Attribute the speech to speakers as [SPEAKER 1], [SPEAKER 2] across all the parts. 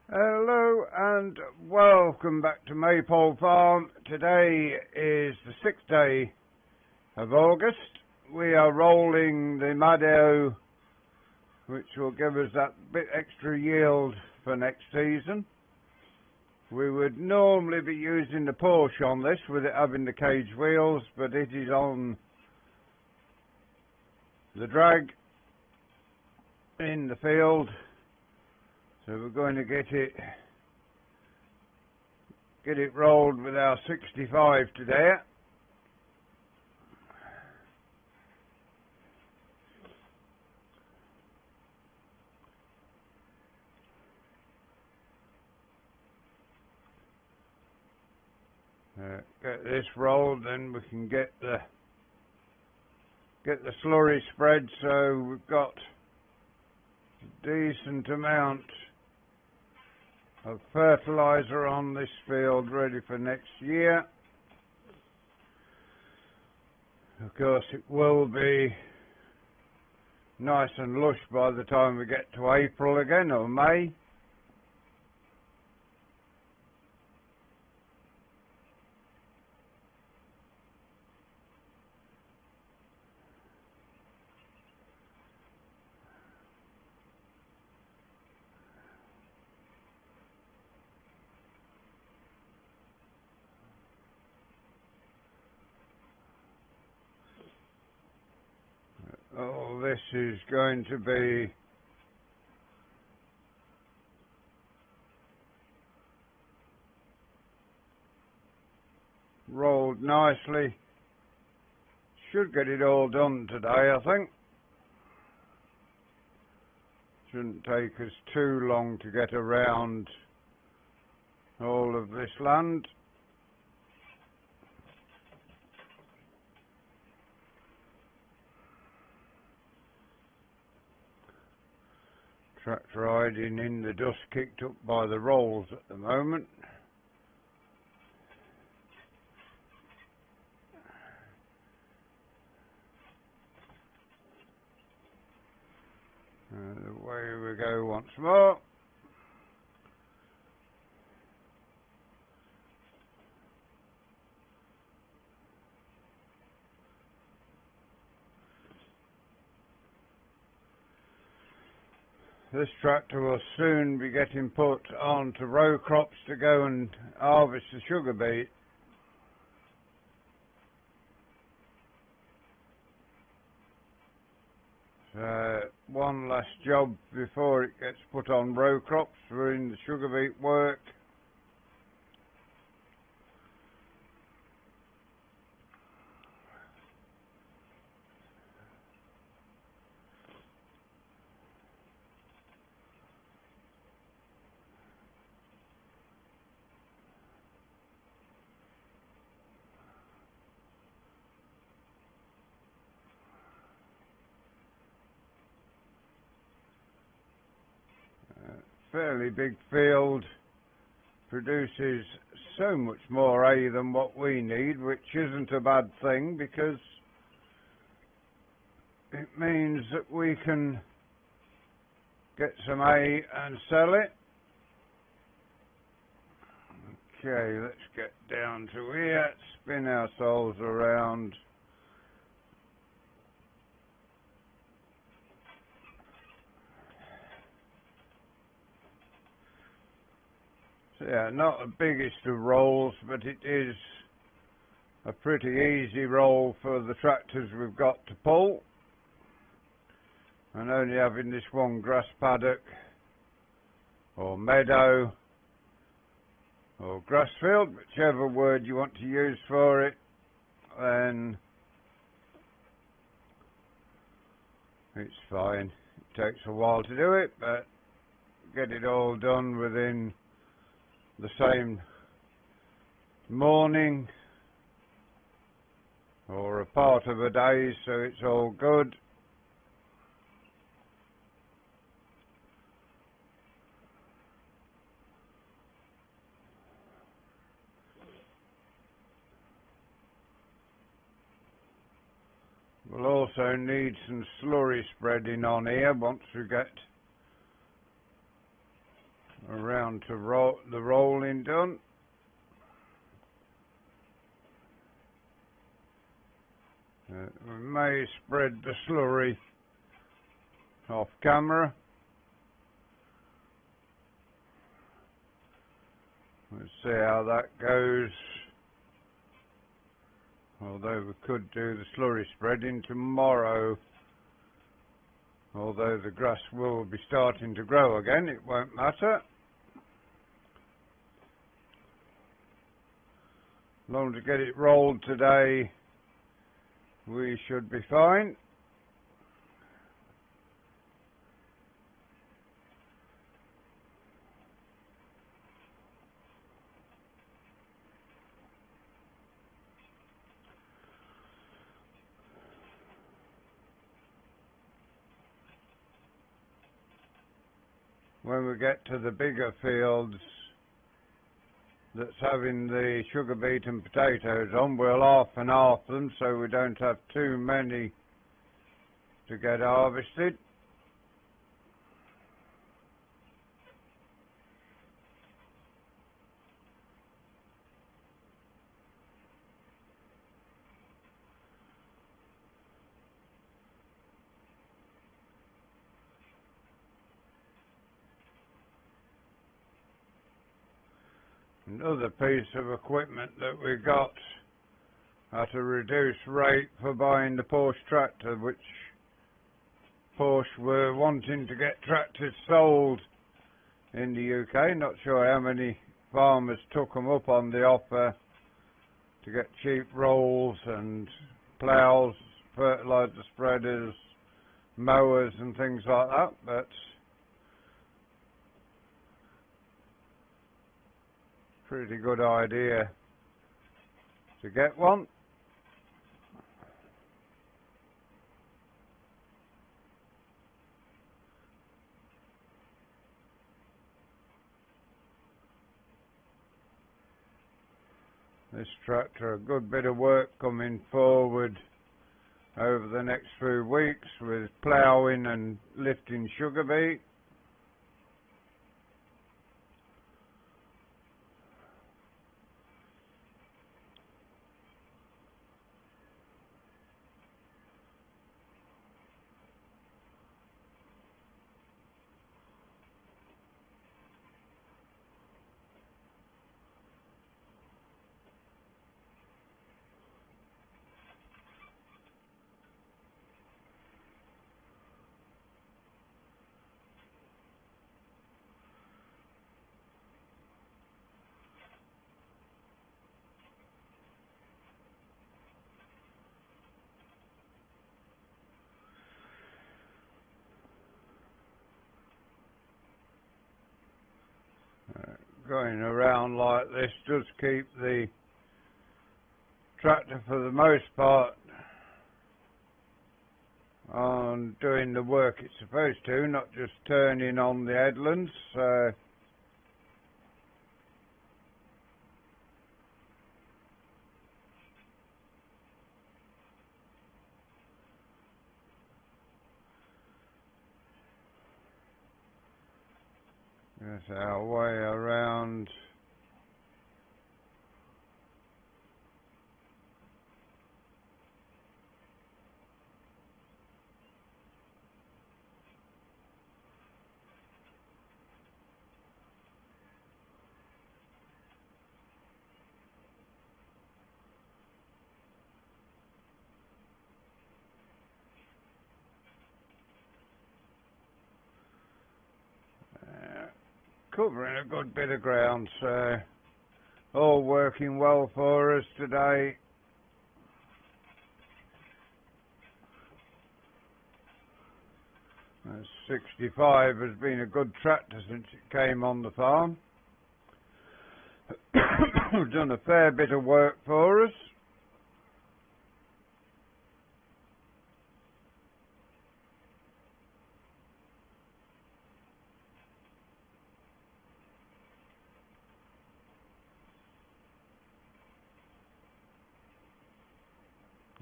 [SPEAKER 1] Hello and welcome back to Maypole Farm. Today is the 6th day of August. We are rolling the meadow, which will give us that bit extra yield for next season. We would normally be using the Porsche on this with it having the cage wheels, but it is on the drag in the field. So we're going to get it rolled with our 65 today. Get this rolled, then we can get the slurry spread. So we've got a decent amount of fertilizer on this field ready for next year. Of course, it will be nice and lush by the time we get to April again, or May. Oh, this is going to be rolled nicely. Should get it all done today, I think. Shouldn't take us too long to get around all of this land. Tractor riding in the dust kicked up by the rolls at the moment. Away we go once more. This tractor will soon be getting put onto row crops to go and harvest the sugar beet. One last job before it gets put on row crops for in the sugar beet work. Fairly big field, produces so much more hay than what we need, which isn't a bad thing because it means that we can get some hay and sell it. Okay, let's get down to here, spin ourselves around. So yeah, not the biggest of rolls, but it is a pretty easy roll for the tractors we've got to pull. And only having this one grass paddock, or meadow, or grass field, whichever word you want to use for it, then it's fine. It takes a while to do it, but get it all done within the same morning or a part of a day, so it's all good. We'll also need some slurry spreading on here once we get around to the rolling done. We may spread the slurry off camera. Let's see how that goes. Although we could do the slurry spreading tomorrow. Although the grass will be starting to grow again, it won't matter. As long as we get it rolled today, we should be fine. When we get to the bigger fields that's having the sugar beet and potatoes on, we'll half and half them so we don't have too many to get harvested. Another piece of equipment that we got at a reduced rate for buying the Porsche tractor, which Porsche were wanting to get tractors sold in the UK. Not sure how many farmers took them up on the offer to get cheap rolls and ploughs, fertiliser spreaders, mowers and things like that, but pretty good idea to get one. This tractor, a good bit of work coming forward over the next few weeks with ploughing and lifting sugar beet. Going around like this does keep the tractor for the most part on doing the work it's supposed to, not just turning on the headlands. So that's our way around. Covering a good bit of ground, so all working well for us today. The 65 has been a good tractor since it came on the farm. Done a fair bit of work for us.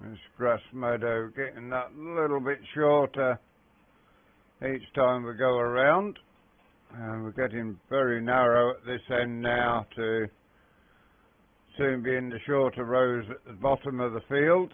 [SPEAKER 1] This grass meadow getting that little bit shorter each time we go around. And we're getting very narrow at this end now to soon be in the shorter rows at the bottom of the field.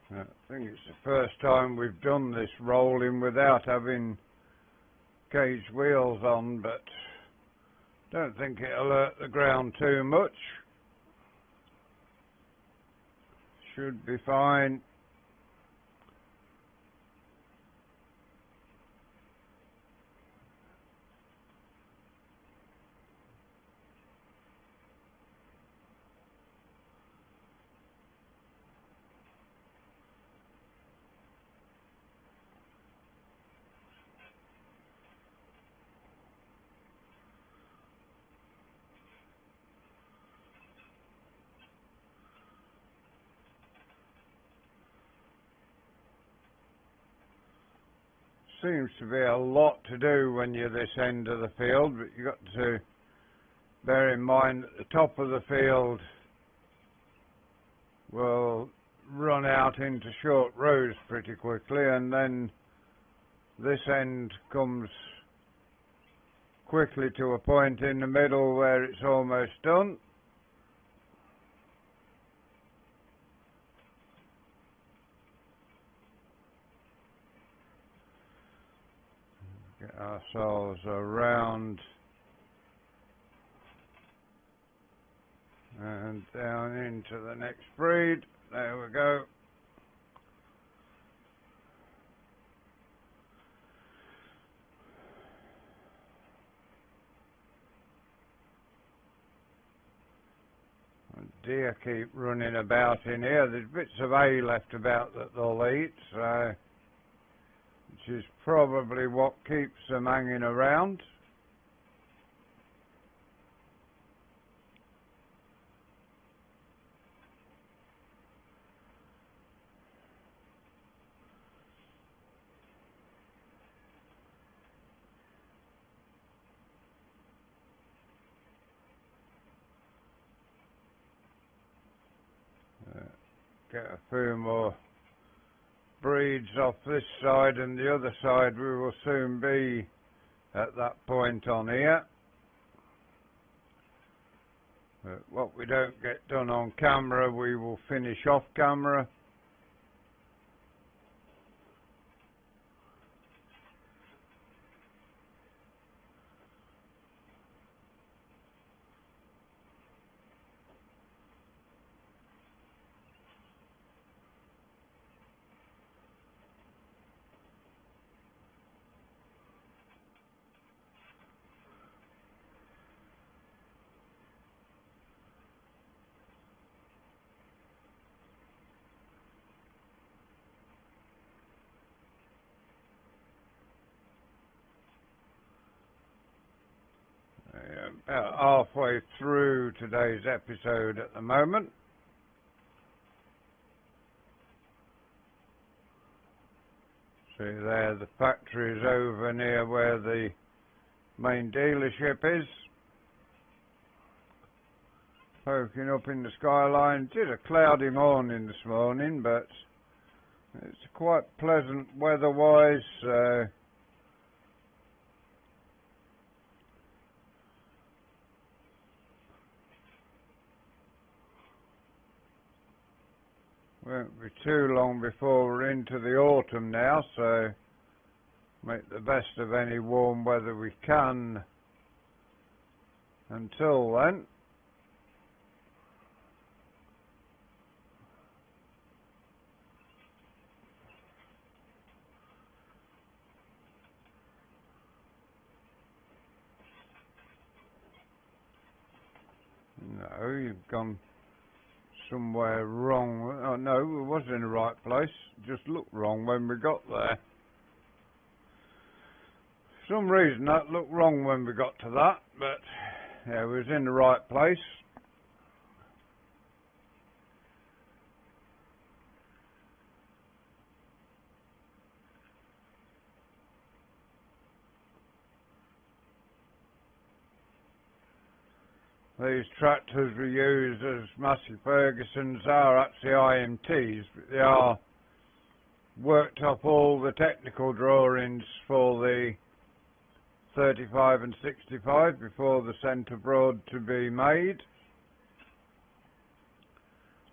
[SPEAKER 1] I think it's the first time we've done this rolling without having cage wheels on, but don't think it'll hurt the ground too much. Should be fine. Seems to be a lot to do when you're this end of the field, but you've got to bear in mind that the top of the field will run out into short rows pretty quickly, and then this end comes quickly to a point in the middle where it's almost done. Get ourselves around and down into the next breed. There we go. Deer keep running about in here. There's bits of hay left about that they'll eat, so which is probably what keeps them hanging around. Get a few more breeds off this side, and the other side we will soon be at that point on here. But what we don't get done on camera we will finish off camera. About halfway through today's episode at the moment. See there, the factory is over near where the main dealership is. Poking up in the skyline. It is a cloudy morning this morning, but it's quite pleasant weather-wise, so won't be too long before we're into the autumn now, so make the best of any warm weather we can until then. No, you've gone somewhere wrong. Oh no, it was in the right place. Just looked wrong when we got there. For some reason that looked wrong when we got to that, but Yeah, we was in the right place. These tractors we use as Massey Ferguson's are actually IMTs, but they are worked up all the technical drawings for the 35 and 65 before the centre broad to be made.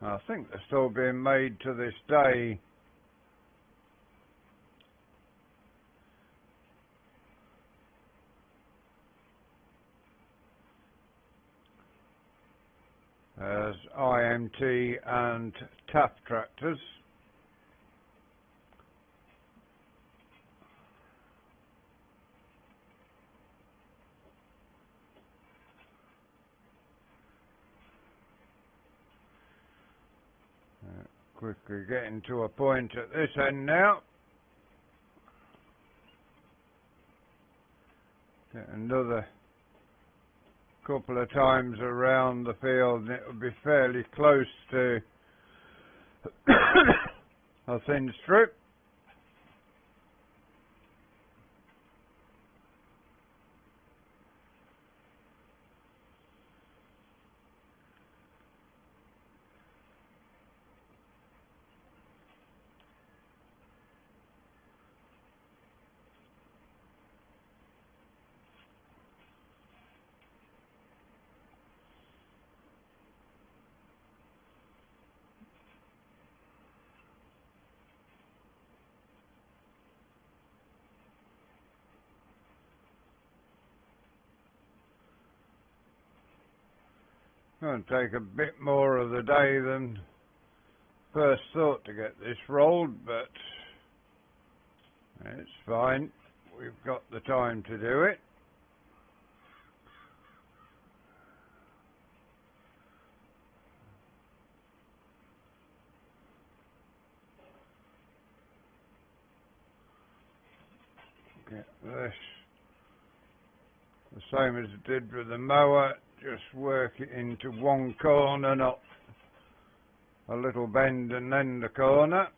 [SPEAKER 1] I think they're still being made to this day. As IMT and TAF tractors. Quickly getting to a point at this end now. Get another couple of times around the field and it will be fairly close to a thin strip. Going to take a bit more of the day than first thought to get this rolled, but it's fine. We've got the time to do it. Get this the same as I did with the mower. Just work it into one corner, not a little bend and then the corner.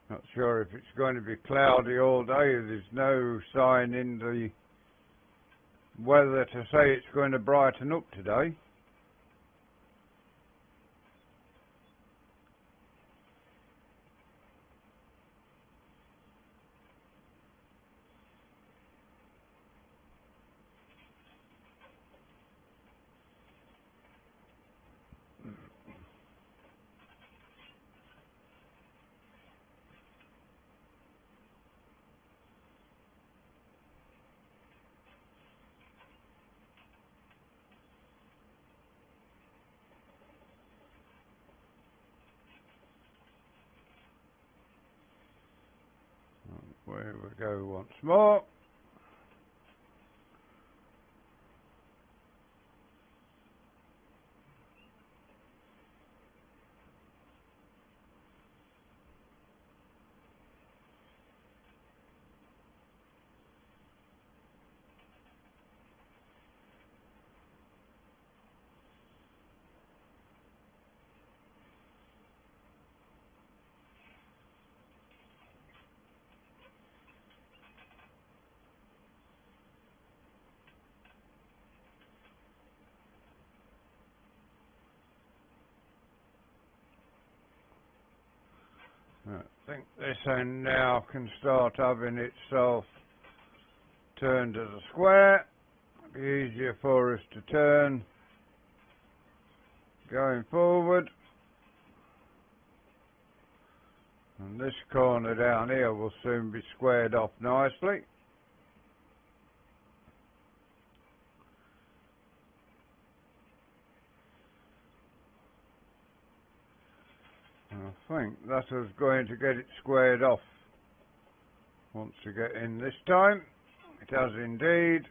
[SPEAKER 1] Not sure if it's going to be cloudy all day. There's no sign in the weather to say it's going to brighten up today. There we go once more. I think this end now can start having itself turned as a square. It'll be easier for us to turn going forward. And this corner down here will soon be squared off nicely. I think that was going to get it squared off once we get in this time. It has indeed.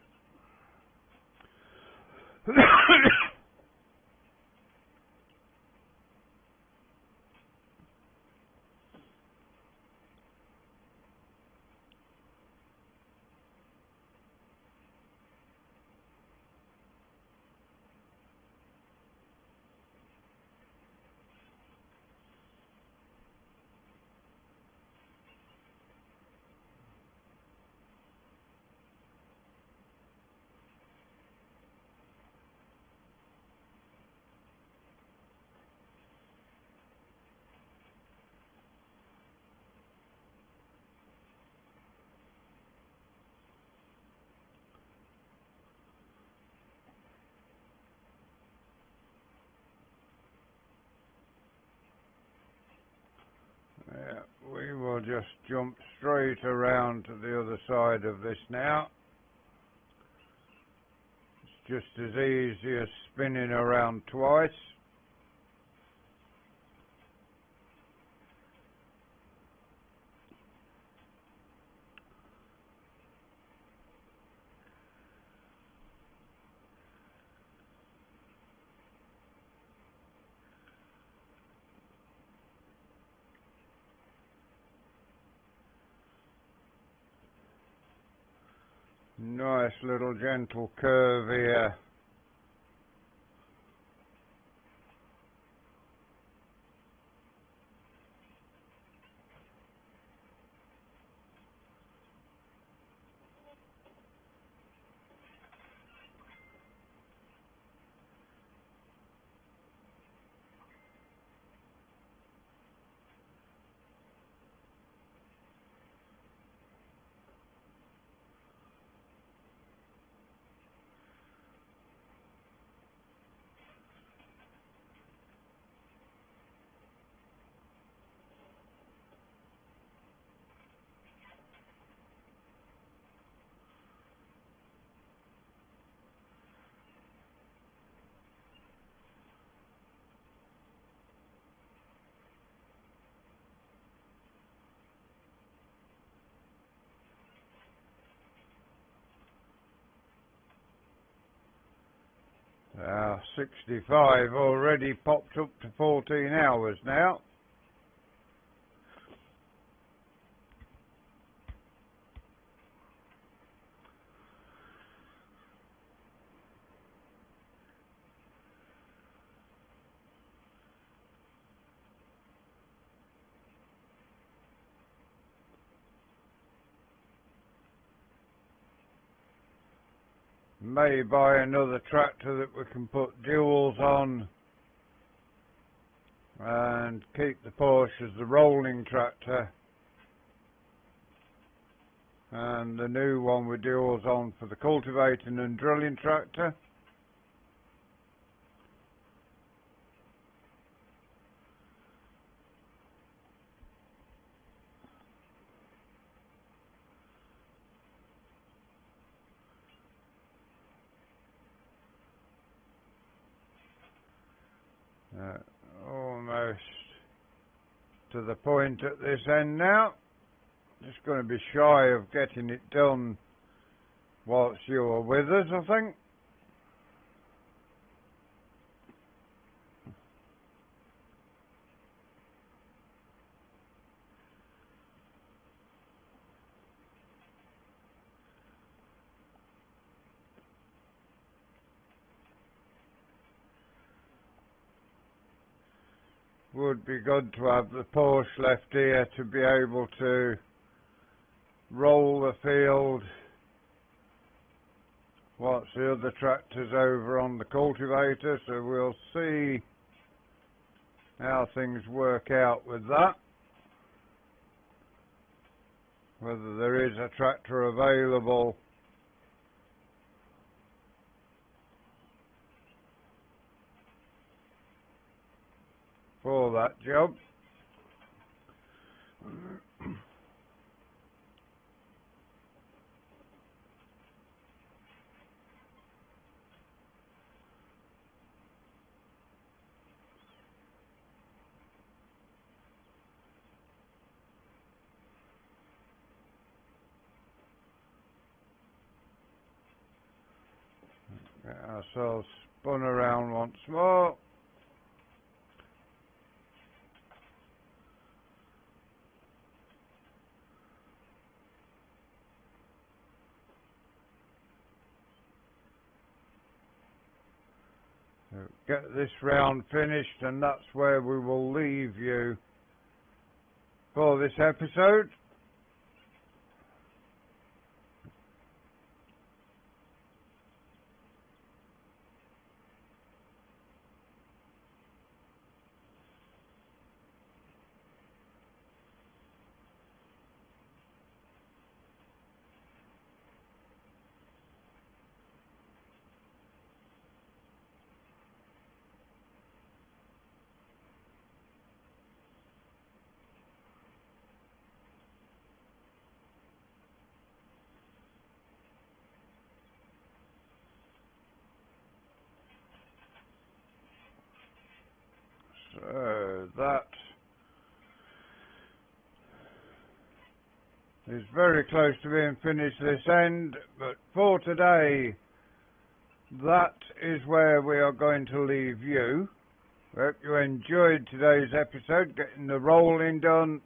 [SPEAKER 1] Yeah, we will just jump straight around to the other side of this now. It's just as easy as spinning around twice. Nice little gentle curve here. Our 65 already popped up to 14 hours now. May buy another tractor that we can put duals on and keep the Porsche as the rolling tractor, and the new one with duals on for the cultivating and drilling tractor. Almost to the point at this end now. Just going to be shy of getting it done whilst you are with us, I think. Would be good to have the Porsche left here to be able to roll the field whilst the other tractor's over on the cultivator, so we'll see how things work out with that. Whether there is a tractor available for that job. Get ourselves spun around once more. So get this round finished, and that's where we will leave you for this episode. So that is very close to being finished this end, but for today that is where we are going to leave you. Hope you enjoyed today's episode, getting the rolling done.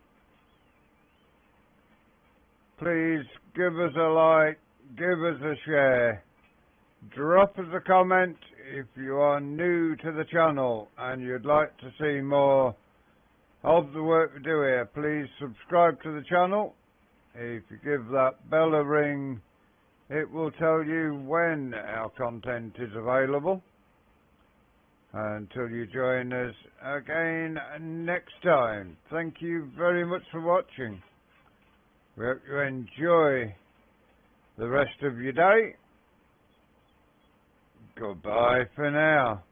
[SPEAKER 1] Please give us a like, give us a share, drop us a comment if you are new to the channel and you'd like to see more of the work we do here. Please subscribe to the channel. If you give that bell a ring, it will tell you when our content is available. Until you join us again next time, thank you very much for watching. We hope you enjoy the rest of your day. Goodbye for now.